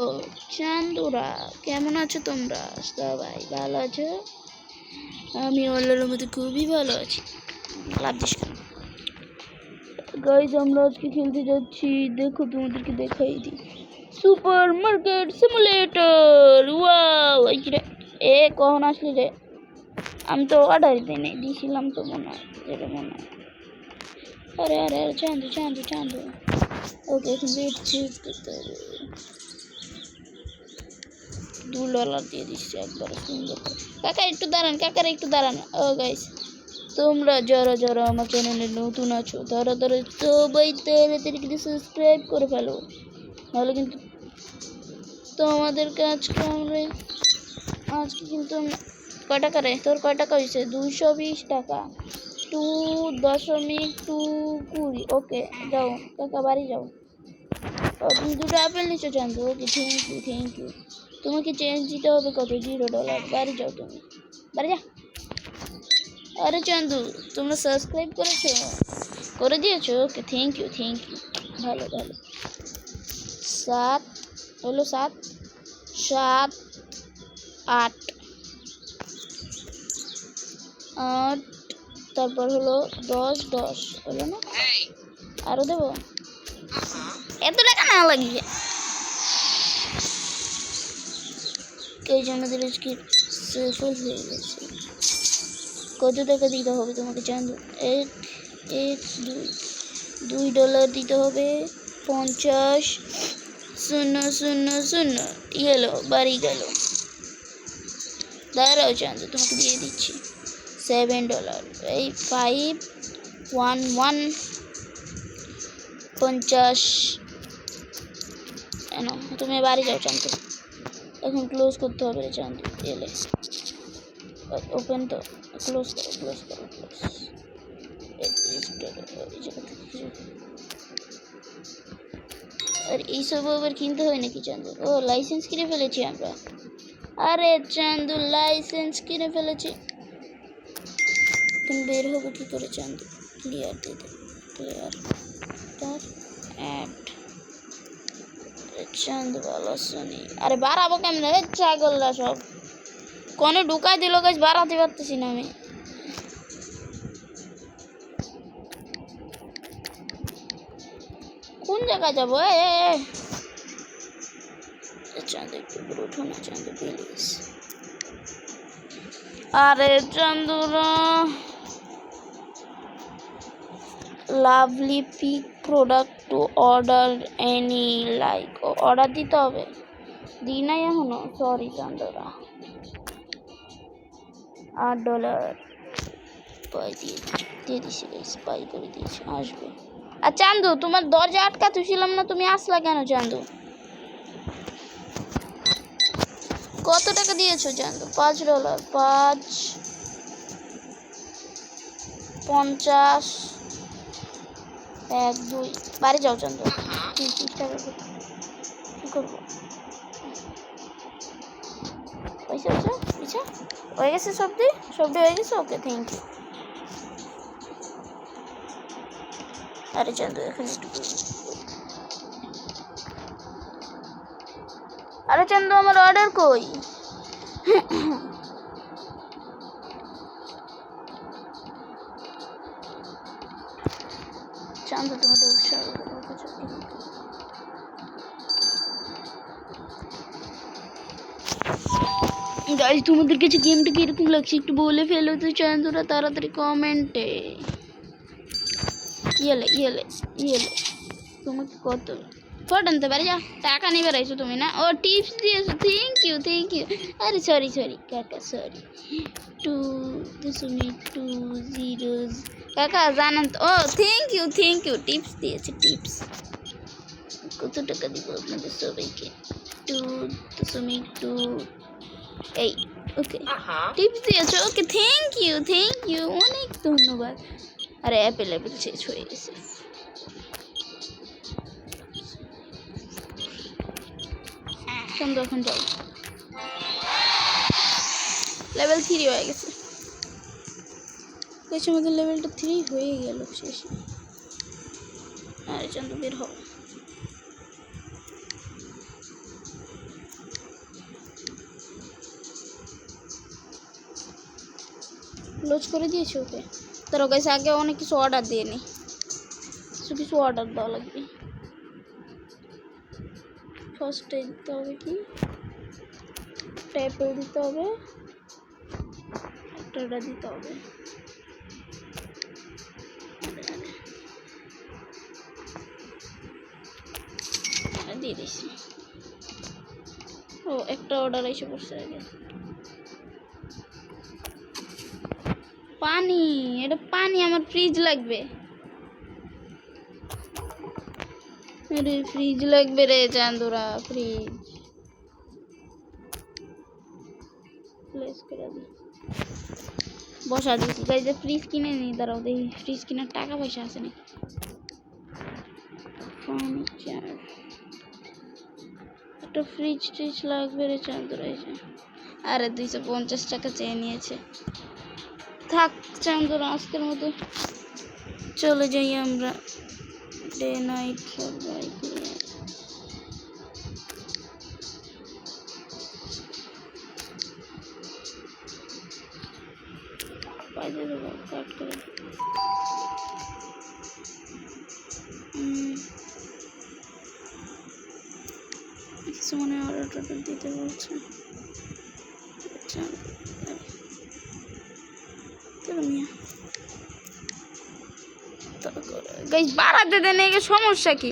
ও চান্দুরা, কেমন আছো তোমরা? সবাই ভালো আছো? আমি আল্লাহর মধ্যে খুবই ভালো আছি। লাভ দিস কেন গাইজ? আমরা আজকে খেলতে যাচ্ছি, দেখো তোমাদেরকে দেখাই দিই। Super market simulator. ওয়াও, এ কখন আসলি রে? আমি তো অর্ডার দিয়েছিলাম তো মনে হয়, যেটা মনে হয়। আরে আরে আরে চান্দু চান্দু চান্দু। ওকে, এখন রেট চেঞ্জ করতে হবে। $2 দিয়ে দিচ্ছি একবার সুন্দর করে। কাকা একটু দাঁড়ান, কাকারা একটু দাঁড়ান। ও গাইস, তোমরা যারা যারা আমার চ্যানেলে নতুন আছো তারা তারা সবাই তাড়াতাড়ি কিন্তু সাবস্ক্রাইব করে ফেলো, নাহলে কিন্তু তোমাদেরকে আজকে কিন্তু কয় টাকা রে? তোর কয় টাকা হয়েছে? 220 টাকা। 2.220। ওকে যাও কাকা, বাড়ি যাও। তুমি 2টা আপেল নিচ্ছ জানতো? ওকে, থ্যাংক ইউ থ্যাংক ইউ। তোমাকে চেঞ্জ দিতে হবে কত? $0। বাড়ি যাও তুমি, বাড়ি যা। আরে চান্দু, তোমরা সাবস্ক্রাইব করে দিয়েছো? ওকে, থ্যাংক ইউ থ্যাংক ইউ। ভালো ভালো। 7 হলো, 7 7 8 8, তারপর হলো 10 হলো না? আরো দেবো? এত টাকা না লাগিয়ে এই যে আমাদের আজকে সফল হয়ে গেছে। কত টাকা দিতে হবে তোমাকে চান্দু? $2 দিতে হবে। 50,000 গেল, বাড়ি গেল। দাঁড়াও চান্দু, তোমাকে দিয়ে দিচ্ছি $7। এই 511 50। তুমি বাড়ি যাও চান্দু, এখন ক্লোজ করতে হবে রে চান্দু। এলে ওপেন তো, ক্লোজ করো ক্লোজ করো ক্লোজ। আর এইসব আবার কিনতে হয় নাকি চান্দু? ও, লাইসেন্স কিনে ফেলেছি আমরা। আরে চান্দু, লাইসেন্স কিনে ফেলেছি। তুমি বের হবে কি করে চান্দু? ক্লিয়ার দিতে, ক্লিয়ার তার অ্যাড। চান্দু ভালো শুনি। আরে বাড়াবো কেমন রে ছাগলরা? সব কনে ঢুকাই দিল গাছ, বাড়াতে পারতেছি না আমি। কোন জায়গায় যাবো? চাঁদ একটু উঠো না চাঁদ প্লিজ। আরে চান্দুরা, lovely pick product to order any like. Order দিতে হবে, দিই নাই এখনো। সরি চান্দুরা। $8 পাই দিয়ে দিছি গাইস, পাই করে দিয়েছি, আসবে। আর চান্দু, তোমার দরজা আটকা তুছিলাম না, তুমি আসলা কেন চান্দু? কত টাকা দিয়েছো চান্দু? $5। 5 50 1 2। বাড়ি যাও চান্দু। 30 টাকা কি করবো? পয়সা পয়সা পয়সা হয়ে গেছে, সবজি হয়ে গেছে। ওকে, থ্যাংক ইউ। আরে চান্দু, এখন একটু আরে চান্দু, আমার অর্ডার কই? চান্দু, তুমি তো গাইস, তোমাদের কাছে গেমটা কিরকম লাগছে একটু বলে ফেলো তো চান্দুরা, তাড়াতাড়ি কমেন্টে। ইয়েলে তোমাকে কত ফোট আনতে পারি? যা, টাকা নিয়ে বেড়াইছো তুমি না? ও, টিপস দিয়েছো, থ্যাংক ইউ থ্যাংক ইউ। আরে সরি কাকা, সরি। 2.2 কাকা জানান তো। ও, থ্যাংক ইউ টিপস দিয়েছে, টিপস। কত টাকা দিব আপনাদের সবাইকে? 2.2। এই ওকে, টিপস দিয়েছো। ওকে, থ্যাংক ইউ অনেক ধন্যবাদ। আরে অ্যাভেলেবেল শেষ হয়ে গেছে। চন্দ্র, এখন যাও। লেভেল 3 হয়ে গেছে। আমাদের লেভেলটা 3 হয়ে গেল শেষে। আরে চন্দ্র, বের হও। ক্লোজ করে দিয়েছি ওকে। তার গাইস আগে অনেক কিছু অর্ডার দিয়ে নি, কিছু অর্ডার দেওয়া লাগবে। ফার্স্টে দিতে হবে কি, ট্যাপেল দিতে হবে, একটা অর্ডার দিতে হবে। দিয়ে দিছি। ও একটা অর্ডার এসে পড়ছে আগে। পানি, এটা পানি, আমার ফ্রিজ লাগবে। আরে ফ্রিজ লাগবে রে চান্দুরা, ফ্রিজ প্লেস করে দি, বসা দিয়েছি। গাইজ ফ্রিজ কিনে নি, দাঁড়াও দেখি ফ্রিজ কেনার টাকা পয়সা আছে নাকি। ফার্নিচার, একটা ফ্রিজ ট্রিজ লাগবে রে চান্দুরা। এসে আরে 250 টাকা চেয়ে নিয়েছে। থাক চান্দুরা, আজকের মতো চলে যাই আমরা ডে নাইট সবাই করে। পাইতে দেবো কাট করে। কিছু মনে অর্ডার টর্ডার দিতে বলছে। গাইস বাড়াতে দেন, এর সমস্যা কি?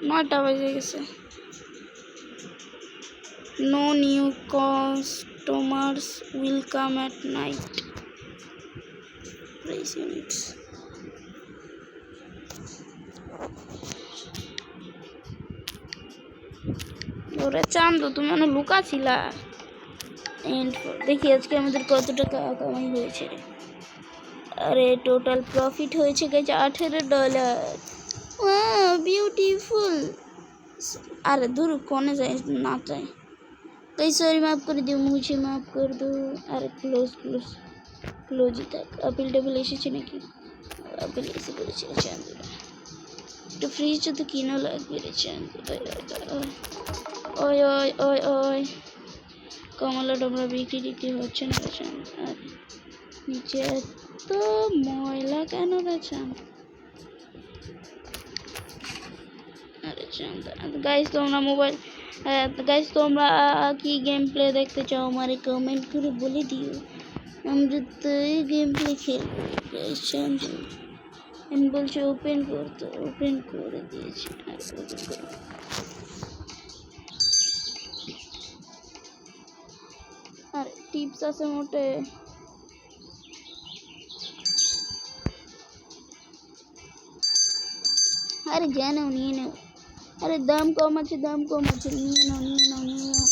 নয়টা বেজে গেছে। No new customers will come at night. Price units. ওরে চান্দু, তুমি মনে লুকা ছিলা। দেখি আজকে আমাদের কত টাকা কামাই হয়েছে। আরে টোটাল প্রফিট হয়েছে গেছে $18। বিউটিফুল। अरे दूर कौन जाए ना चाहे कई सॉरी माफ़ कर दो, मुझे माफ़ कर दो। अरे क्लोज क्लोज क्लोज ही तक अपिल टेबल এসেছে নাকি? अपिल এসে পড়েছে চান্দুরা। তো ফ্রিজ তো কিনা লাগবে রে চান্দুরা। ওই ওই ওই ওই কমলা ডোমরা বিক্রি টিক্রি হচ্ছে না রে চান্দুরা। নিচে তো ময়লা কেন রে চান্দুরা? गाइस তোমরা মোবাইল गाइस তোমরা কি গেম প্লে দেখতে চাও আমারে কমেন্ট করে বলে দিও, আমরা তো এই গেম প্লে খেলবো। गाइस চান্দু আমি বলছি ওপেন করতে, ওপেন করে দিয়েছি। আর টিপস আছে মোটে। আরে জানো নিয়ে নাও। अरे दाम कम আছে, दाम कम আছে, নিয়ে নাও নিয়ে নাও নিয়ে নাও।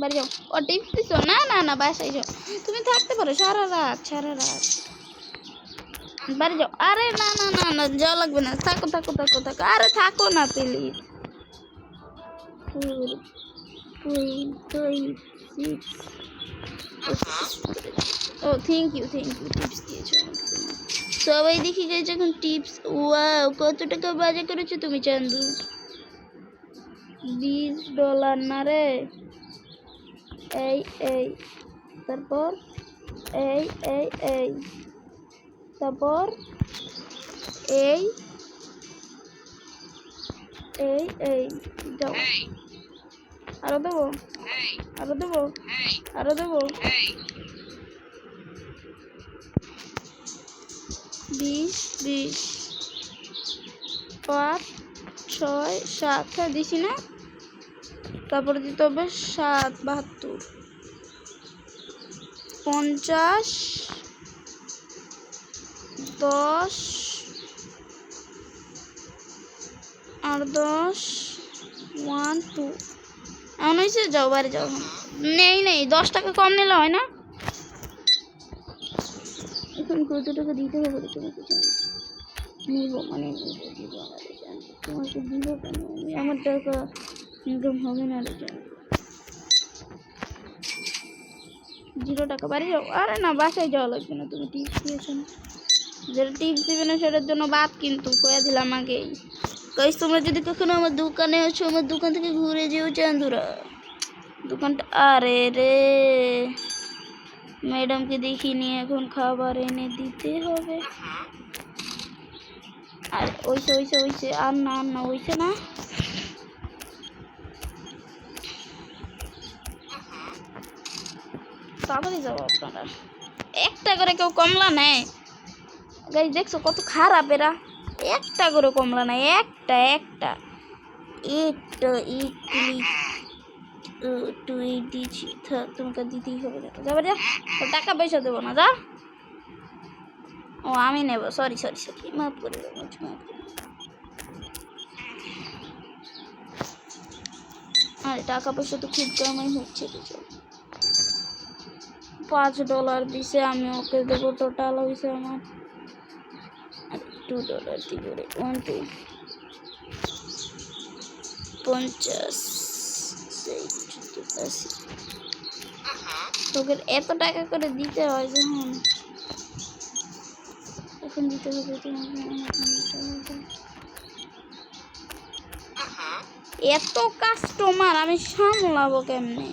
বাড়ি যাও। ও টিপস দিছো? না না না বাসায় যাও, তুমি থাকতে পারো সারা রাত সারা রাত। বাড়ি যাও। আরে না না না না যাওয়া লাগবে না, থাকো থাকো থাকো থাকো। আরে থাকো না প্লিজ। 4 5 6। ও থ্যাংক ইউ টিপস দিয়েছো আমাকে। সবাই দেখি গেছে এখন টিপস। ওয়াও কত টাকা বাজে করেছো তুমি চান্দু? $20 না রে। এই এই তারপর এই এই এই তারপর এই এই এই যাও। আরো দেবো আরো দেবো আরো দেবো। 20 20 5 6 7 হ্যাঁ দিছি না? তারপরে দিতে হবে 7 72 50 10 আর 10 1 2। এমন হয়েছে, যাও বাড়ি যাও। নেই নেই 10 টাকা কম নিলে হয় না? এখন কত টাকা দিতে হবে তোমাকে? নিব মানে দিব না রে জান, তোমাকে দিব কেন? আমার টাকা ইনকাম হবে না রে জান। 0 টাকা বাড়ি যাও। আরে না বাসায় যাওয়া লাগবে না, তুমি টিপস দিয়েছো না। যেটা টিপস দিবে না সেটার জন্য বাদ, কিন্তু কয়ে দিলাম আগেই। গাইস তোমরা যদি কখনো আমার দোকানে আসো, আমার দোকান থেকে ঘুরে যেও চান্দুরা। দোকানটা আরে রে, ম্যাডামকে দেখিনি, এখন খাবার এনে দিতে হবে। আর ওইছে আর না ওইছে না। তাড়াতাড়ি যাবো আপনারা, একটা করে কেউ কমলা নেয়? গাইস দেখছো কত খারাপ এরা, একটা করে কমলা নেয়, একটা দিচ্ছি, তোমাকে দিতেই হবে। যাবে যা, টাকা পয়সা দেবো না, যা। ও আমি নেব, সরি মাফ করে দেবো, মাফ করে। আরে টাকা পয়সা তো খুব কমই হচ্ছে, $5 দিছে, আমি ওকে দেবো। টোটাল হয়েছে আমার $2 দিব রে, 50 তোকে এত টাকা করে দিতে হয় যখন, এখন দিতে হবে এত কাস্টমার আমি সামলাবো কেমনে?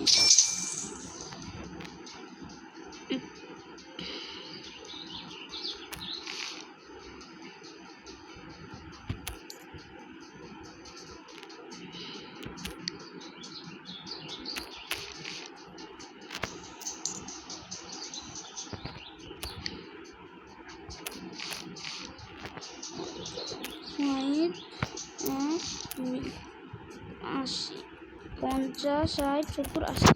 ষাট, 80, 50, 60, 70, 80।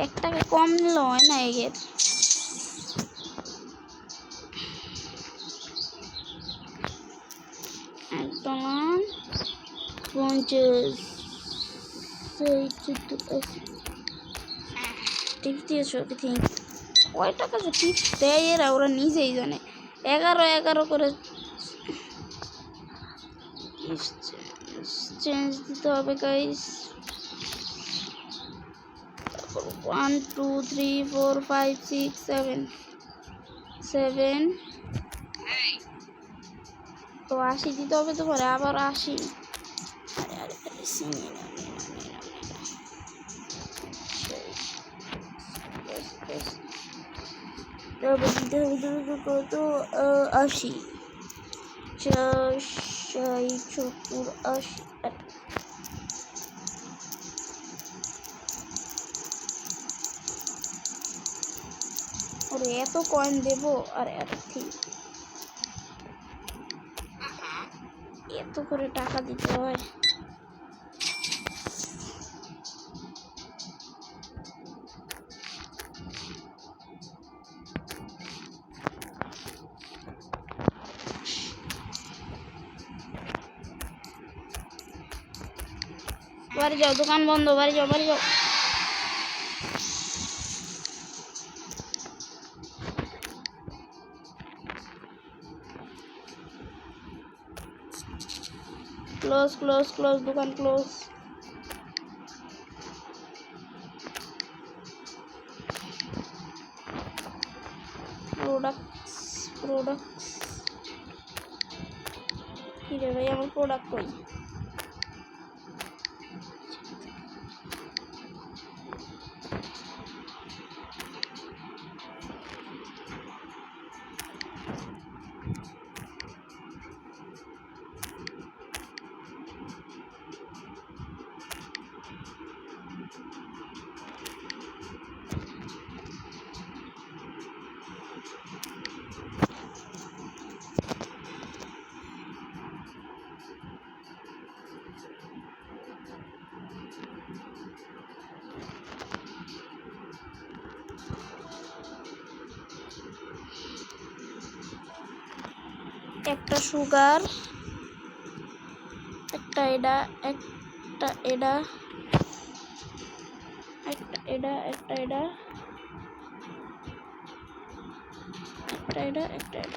$1 কম নিলে হয় না এর। $1, 50, 60, 70, 80। টিপস দিয়েছো? কয় টাকা যে টিপস দেয় এরা, ওরা নিজেই জানে। 11 করে চেঞ্জ দিতে হবে গাইস। 1 2 3 4 5 6 7 তো 80 দিতে হবে তো, পরে আবার 80। আরে কত? 80, 60, 70, 80। ওরে এত কয়েন দেবো? আরে ঠিক, এত করে টাকা দিতে হয়। বাড়ি যাও, দোকান বন্ধ, বাড়ি যাও। ক্লোজ, দোকান ক্লোজ। প্রোডাক্টস কি রে ভাই, আমার প্রোডাক্ট কই? একটা সুগার, একটা এটা, একটা এটা, একটা এটা, একটা এটা, একটা এটা, একটা এটা,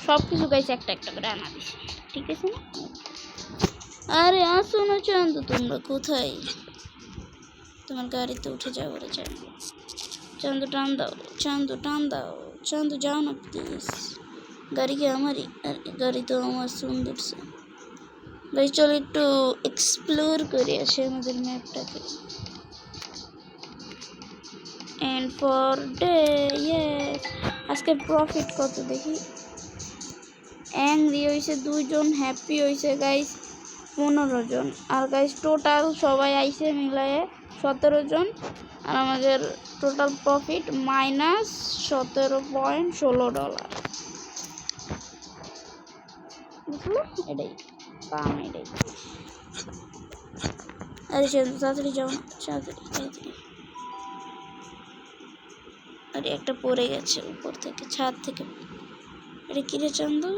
সব কিছু গাইছে একটা করে আনা দিছে, ঠিক আছে না? আরে আসো না চান্দু, তোমরা কোথায়? তোমার গাড়িতে উঠে যাও রে চান্দু। চান্দু টান দাও, চান্দু টান দাও, চান্দু যাও না প্লিজ। গাড়ি কি আমারই? আর গাড়ি তো আমার সুন্দর সে। ভাই চলো একটু এক্সপ্লোর করে আসি আমাদের ম্যাপটাকে। And for day yes. আজকে প্রফিট কত দেখি। অ্যাংরি হয়েছে 2 জন, হ্যাপি হয়েছে গাইস 15 জন, আর গাইস টোটাল সবাই আইসে মিলায়ে 17 জন। আর আমাদের টোটাল প্রফিট -17.16 ডলার। বুঝলো? এটাই কাম, এটাই। আরে তাড়াতাড়ি যাও না, তাড়াতাড়ি। আরে একটা পড়ে গেছে উপর থেকে, ছাদ থেকে। এটা কিরে চান্দু?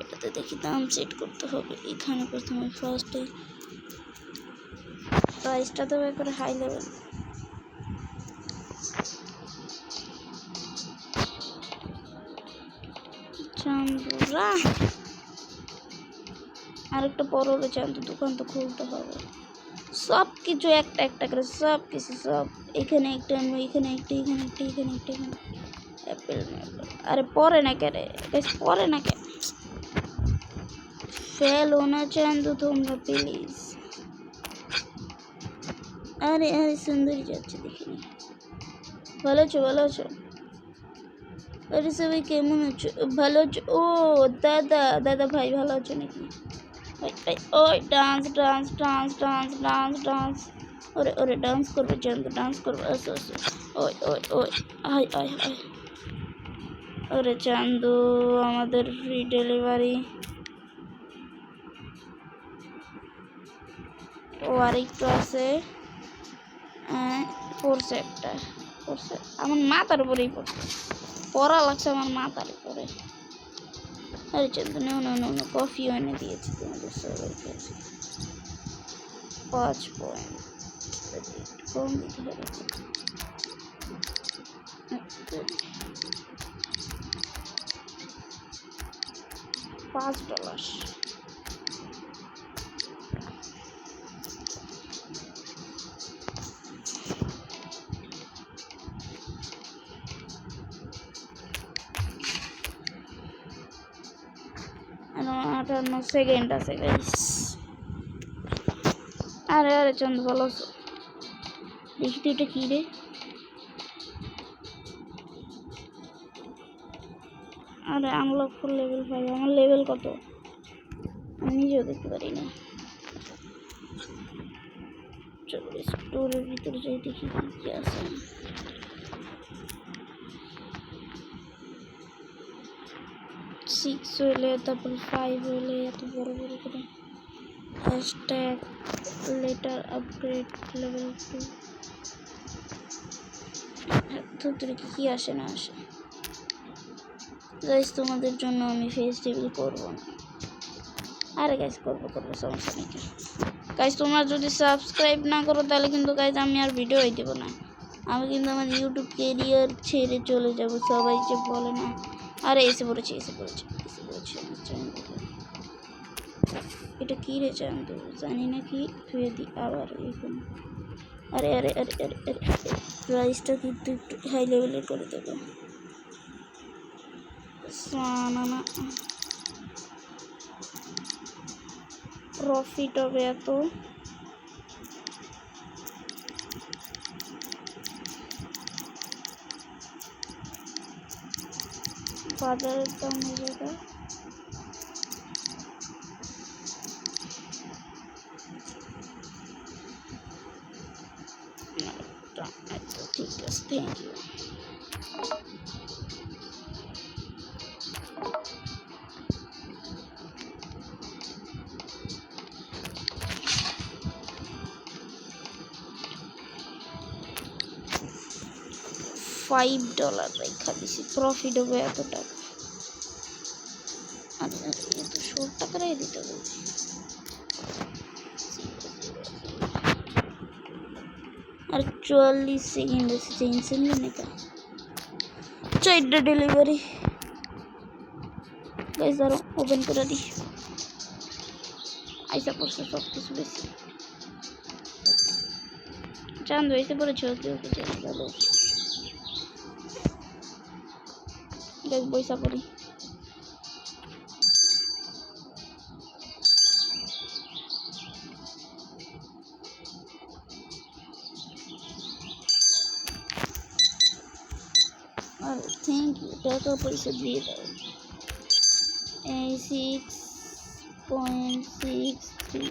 এটাতে দেখি দাম সেট করতে হবে। এখানে প্রথমে ফার্স্টে প্রাইসটা দেবো একবারে হাই লেভেল। চান্দুরা আরেকটা বড় হলে চান্দু দোকান তো খুলতে হবে। সব কিছু একটা একটা করে, সব কিছু সব। এখানে একটা আনবো, এখানে একটা, এখানে একটা, এখানে একটা, এখানে অ্যাপেল। আরে পরে না কে রে, পরে না কে, ফেলো না চান্দু তোমরা প্লিজ। আরে আরে সুন্দরী যাচ্ছে দেখিনি। ভালো আছো, ভালো আছো? আরে সবাই কেমন আছো? ভালো আছো? ও দাদা, দাদা ভাই ভালো আছো নাকি? ওই dance dance dance dance dance dance. ওরে ওরে ডান্স করবে চান্দু, ডান্স করবে। আসো আসো। ওই ওই ওই আয় আয় আয়। ওরে চান্দু আমাদের ফ্রি ডেলিভারি। ও আরেকটু আছে, পড়ছে একটা, পড়ছে আমার মাথার উপরেই পড়ছে, পড়া লাগছে আমার মাথার উপরে। আরে Chandu no no no no, coffee এনে দিয়েছি তোমাদের সবাইকে। 5 পয়েন্ট কম দিতে হবে। $5। আর 58 সেকেন্ড আছে গাইস। আরে আরে চান্দু ভালো আছো? দেখি তো এটা কি রে। আরে আনলক ফর লেভেল 5। আমার লেভেল কত আমি নিজেও দেখতে পারি না। চলো স্টোরের ভিতরে যাই, দেখি কি কি আছে। সিক্স হইলে, তারপর 5 হইলে এত বড় বড় করে। Hashtag letter upgrade level 2। ভিতরে কি আসে না আসে। গাইস তোমাদের জন্য আমি ফেস্টিভ্যাল করব না। আরে গাইস করবো করবো, সমস্যা নেই। গাইস তোমরা যদি সাবস্ক্রাইব না করো তাহলে কিন্তু গাইস আমি আর ভিডিওই দেবো না। আমি কিন্তু আমার ইউটিউব ক্যারিয়ার ছেড়ে চলে যাব। সবাই যে বলে না, আরে এসে পড়েছে এসে পড়েছে এসে পড়েছে। এটা কি রে চান্দু? জানি না কি ধুয়ে দিই আবার এখন। আরে আরে আরে আরে আরে প্রাইসটা কিন্তু একটু হাই লেভেলের করে দেবো। না প্রফিট হবে এত। বাজারের দাম হয়ে যাবে। ঠিক আছে, থ্যাংক ইউ। $5 রেখা দিছি, প্রফিট হবে এত টাকা। আর এত 100 টাকাই দিতে বলছি। আর 44 সেকেন্ড আছে, টেনশন নেই কা। 4টা ডেলিভারি গাইস, দাঁড়াও ওপেন করে দিই। আইসা পড়ছে সব কিছু বেশি। চাঁদ এসে পড়েছে। ওকে ওকে ভালো দেখ পয়সা পড়ি। আর থ্যাংক ইউ, টাকা পয়সা দিয়ে দাও। 6.63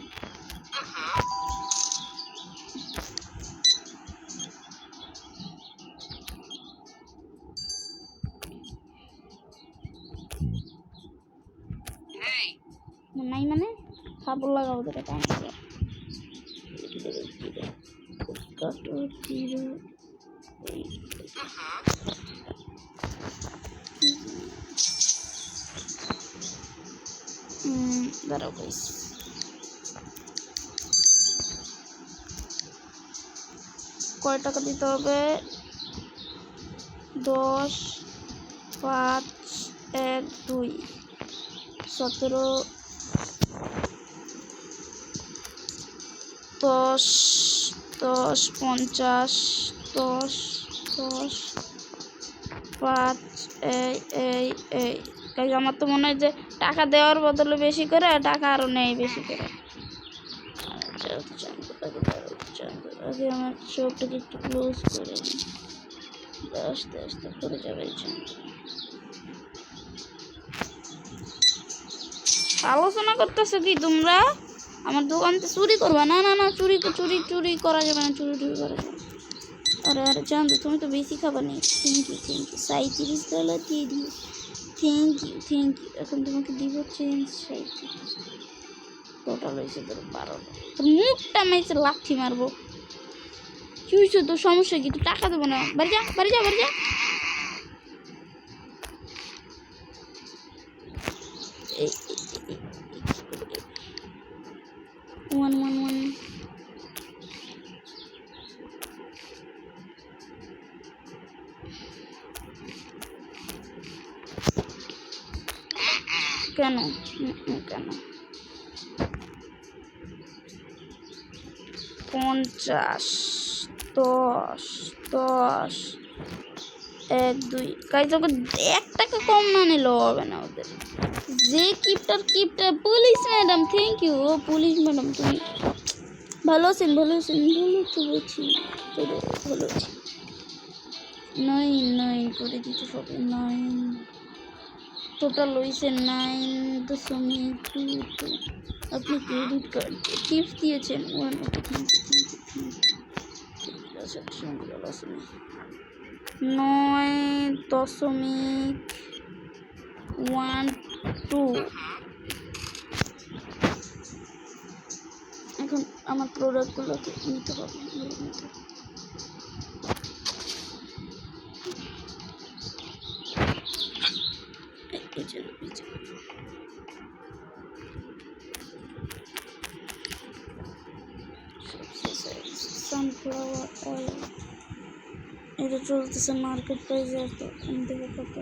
নাই মানে খাবো লাগাবো তো টাকা কাটো 0 দাঁড়াও গাইস, কয় টাকা দিতে হবে? 10 5 1 2 17 10 10 50 10 10 5 এই গাইস, আমার তো মনে হয় যে টাকা দেওয়ার বদলে বেশি করে টাকা আরো নেই বেশি করে। আগে আমার চোখটাকে একটু ক্লোজ করে নিই, আস্তে আস্তে করে যাবে। আলোচনা করতেছো কি তোমরা? আমার দোকানতে চুরি করবা? না না না, চুরি চুরি চুরি করা যাবে না, চুরি টুরি করা যাবে। আরে আরে চাঁদ, তুমি তো বেশি খাবার নেই। থ্যাংক ইউ 37 দিয়ে দিও। Thank you. এখন তোমাকে দিব চেঞ্জ 37। টোটাল হয়েছে তোর 12। তোর মুখটা মেয়েছে লাথি মারবো। কি হয়েছে তোর? সমস্যা কি? তুই টাকা দেবো না? বাড়ি যা বাড়ি যা বাড়ি যা। ওয়ান ওয়ান ওয়ান কেন কেন? 50 10 10 1 2 গাইস, ওকে 1 টাকা কম না নিলেও হবে না ওদের। যে কিপটার পুলিশ ম্যাডাম, থ্যাংক ইউ। ও পুলিশ ম্যাডাম, তুমি ভালো আছেন? ভালো তো বলছি, ভালো আছি। 9 করে দিতে হবে। 9 টোটাল হয়েছে 9.22। আপনি ক্রেডিট কার্ড টিপস দিয়েছেন 1। Okay thank you. 9.12। এখন আমার প্রোডাক্টগুলোকে নিতে হবে। সানফ্লাওয়ার অয়েল এটা চলতেছে মার্কেট প্রাইসে। এত আমি দেবো কত?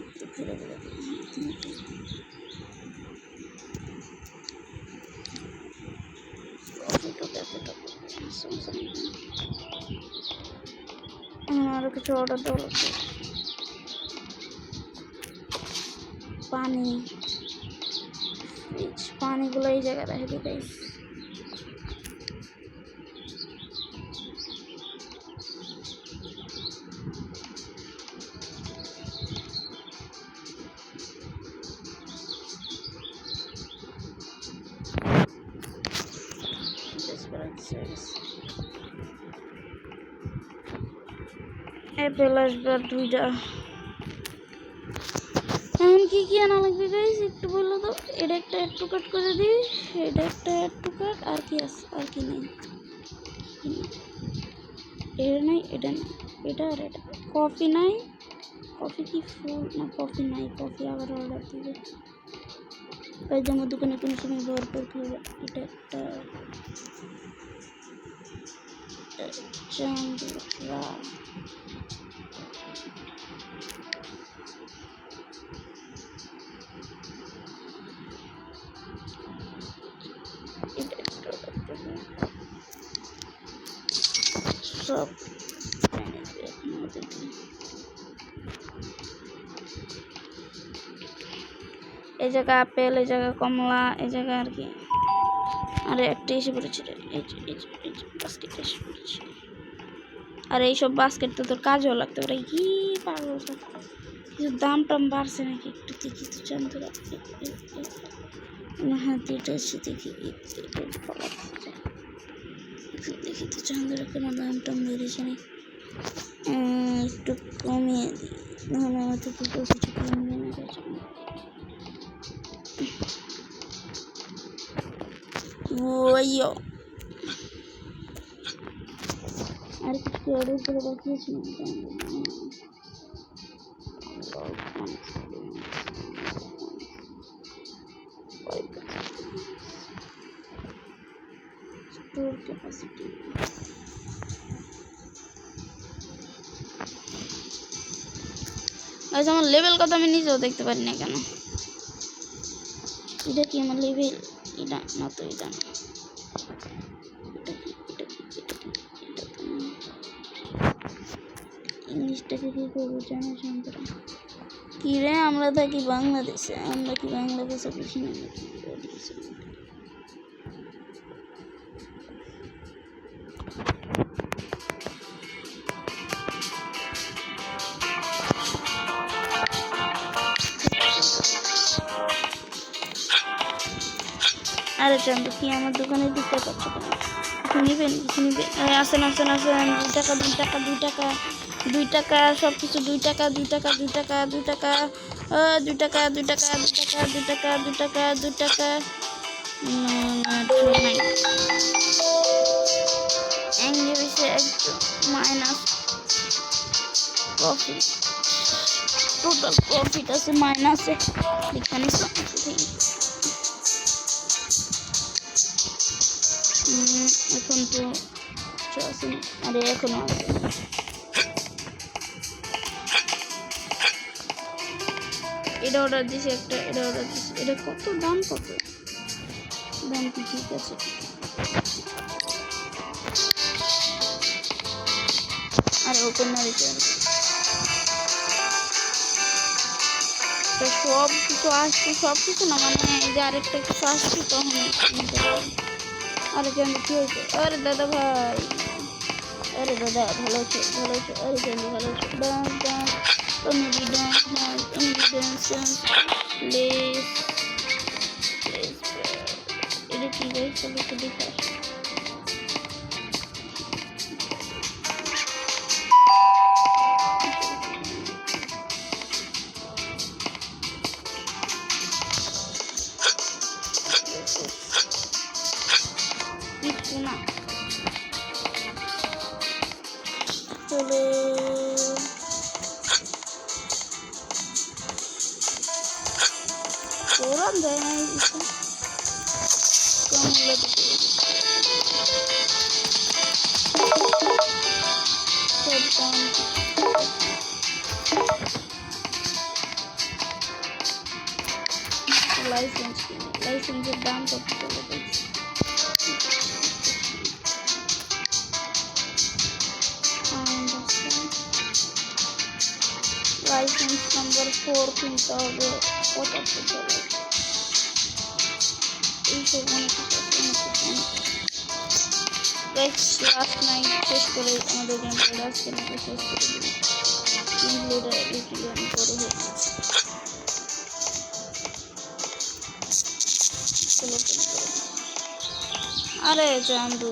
একটু ফিরে দেবো। আরো কিছু অর্ডার দেওয়া লাগবে। পানিগুলো এই জায়গায় রেখে দিই গাইস। অ্যাপেল আসবে 2টা। এখন কি আনা লাগবে গাইস একটু বললো তো? এটা একটা অ্যাড টু কাট করে দিই, এটা একটা অ্যাড টু কাট। আর কি আছে? আর কি নেই? এটা নাই, এটা নেই, এটা আর এটা। কফি নাই, কফি কি ফুল না? কফি নাই, কফি আবার অর্ডার দিবে। গাইস আমার দোকানে কোনো সময় ভরপুর খাবে। এটা একটা চান্দরা। সব এই জায়গা আপেল, এই জায়গা কমলা, এই জায়গা আর কি আরে একটা এসে পড়েছে বাস্কেট এসে পড়েছে। আর এইসব বাস্কেট তো তোর কাজেও লাগতে পারে। কি পাগল, কিছু দাম টাম বাড়ছে নাকি একটু দেখি তো চন্দ্রা। হ্যাঁ এটা এসে দেখি দেখি তো চন্দ্রা কোনো দাম টাম বেড়েছে নাকি একটু কমিয়ে দিই, নাহলে আমাদের কিছু কমবে না। ওইও আর কিছু অর্ডার করে বাকিয়েছিলাম। স্টোর ক্যাপাসিটি আমার লেভেল কত আমি নিজেও দেখতে পারি না কেন। এটা কি আমার লেভেল? এটা না তো, এটা না। ইংলিশটাকে কি করবো জানো শান্তরা? কি রে, আমরা থাকি বাংলাদেশে, আমরা কি বাংলাদেশে বুঝি না নাকি? আরে চন্দ্র কি আমার দোকানে ঢুকতে পারছো কেন? কিছু নিবেন, কিছু নিবেন? আসেন আসেন আসেন। 2 টাকা 2 টাকা 2 টাকা 2 টাকা, সব কিছু 2 টাকা 2 টাকা 2 টাকা 2 টাকা 2 টাকা 2 টাকা 2 টাকা 2 টাকা 2 টাকা 2 টাকা ইংলিশে মাইনাস প্রফিট, টোটাল প্রফিট আছে মাইনাসে। এখানে এখন তো আরে এখনো এটা অর্ডার দিছি একটা, এটা অর্ডার দিছি। এটা কত দাম, কত দাম? কি ঠিক আছে, আরে ওপেন না দিতে তো সব কিছু আসছে, সব কিছু না মানে এই যে আরেকটা কিছু আসছে তখন আরে কেন কি হয়েছে? আরে দাদা ভাই, আরে দাদা ভালো আছে ভালো আছে, আরে কেন ভালো আছে? Dance dance comedy dance dance comedy dance please please. এটা কি গাইস, চলো একটু দেখে আসি। কিছু না, চলো ওরান দেয় না কিছু কমলা দিতে সব দাম। লাইসেন্স কিনে, লাইসেন্সের দাম কত চলে দেখছি। লাইসেন্স নাম্বার 4 কিনতে হবে, কত চলে এইসব অনেক কিছু লাস্ট নাইট শেষ করে আমাদের গেমটা আজকে নাকি শেষ করে দিই। কিন্তু এটা বিক্রি আমি করে হয়ে আরে চান্দু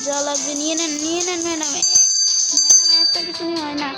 যা লাগবে নিয়ে নেন, নিয়ে নেন ম্যাডামে, ম্যাডামে একটা কিছু নিয়ে হয় না।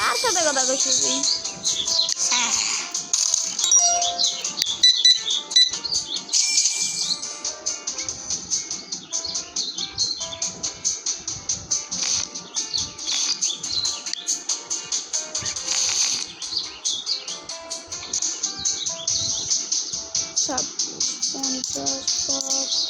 আর সাথে কথা কইছিস তুই? ছাব্বিশ, 50, 5।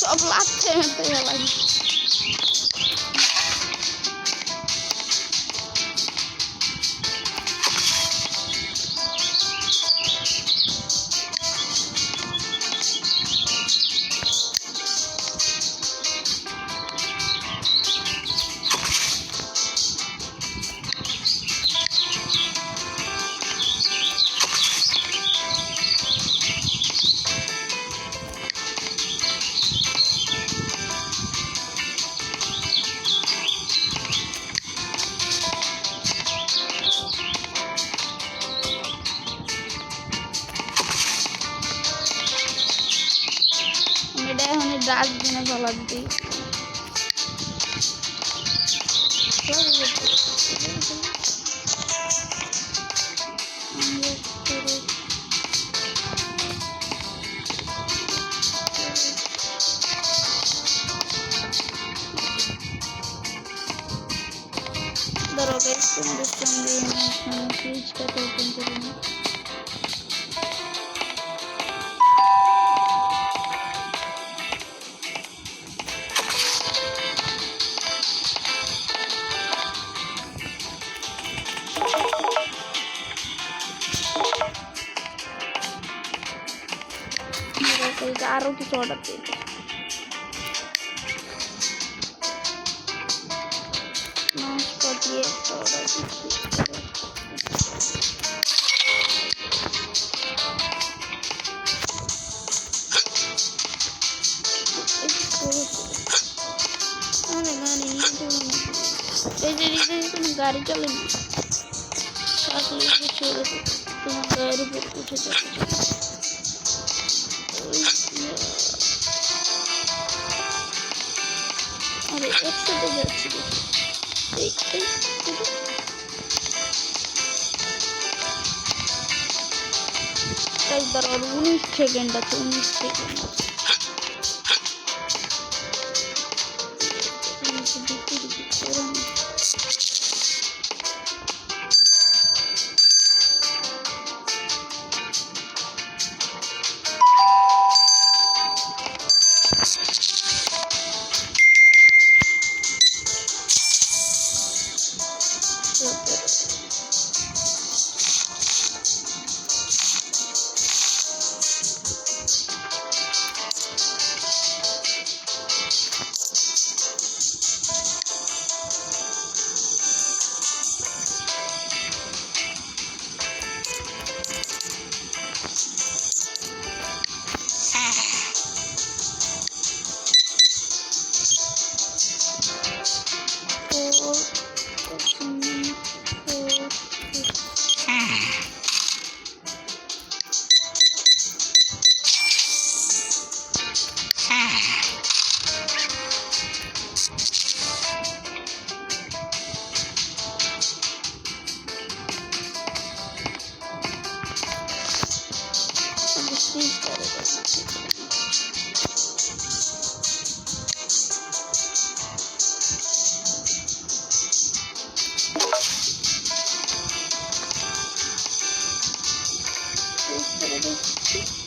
সব লাগছে লাগে ডাস্টবিনে ফেলা দিতে ধরো সুইচটাকে ওপেন করে নিই আরো কিছু অর্ডার দিই নাশপাতি একটা অর্ডার দিচ্ছি গাড়ি চলেনি তোমার গায়ের উপর উঠে যাবে আরে একসাথে যাচ্ছি একবার 19 সেকেন্ড আছে 19 সেকেন্ড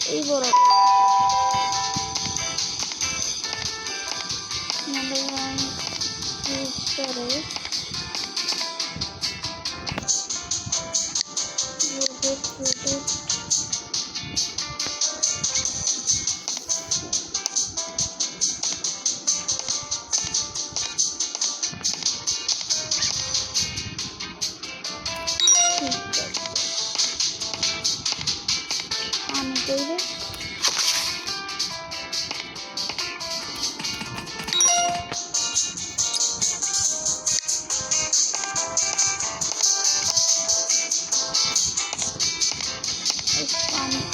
এই বড় আমি করবো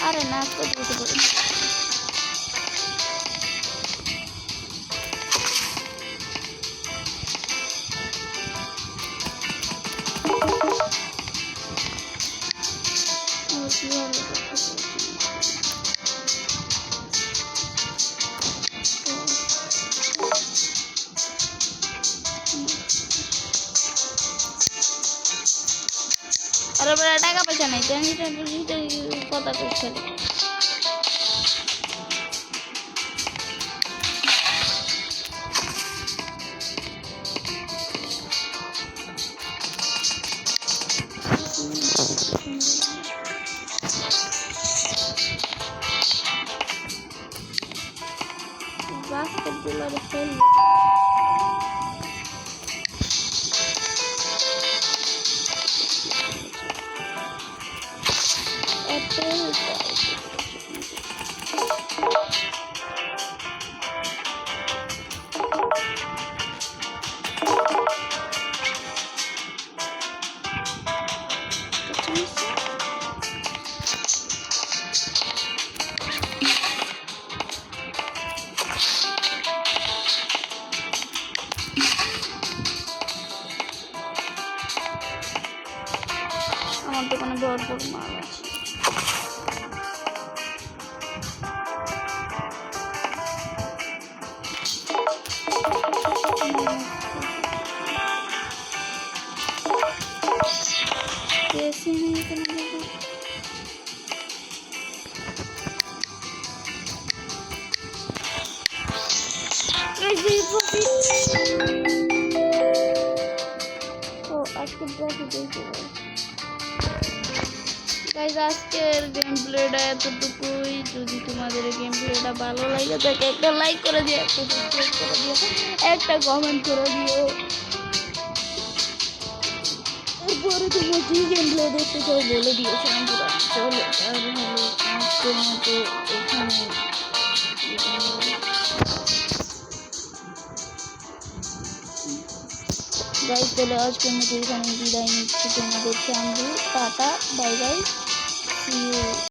আরে না করতে পারি আরে বড় টাকা পয়সা নাই জানি কথা কইছে বাস্কেটবলের খেল আমার দোকানে ভরপুর মাল আছে कैसे नहीं करना ও আজকে দেখো দেখো গাইস আজকের গেম প্লেটা এতটুকুই যদি তোমাদের গেম প্লেটা ভালো লাগে তাকে একটা লাইক করে দিও একটা সাবস্ক্রাইব করে দিও একটা কমেন্ট করে দিও এরপরে তোমরা যে গেম প্লে দেখতে চাও বলে দিয়েছো আমরা চলো তাহলে আজকের মতো এখানে গাইস তাহলে আজকের মতো এখানে বিদায় নিচ্ছি তোমাদের Chandu tata bye bye See you.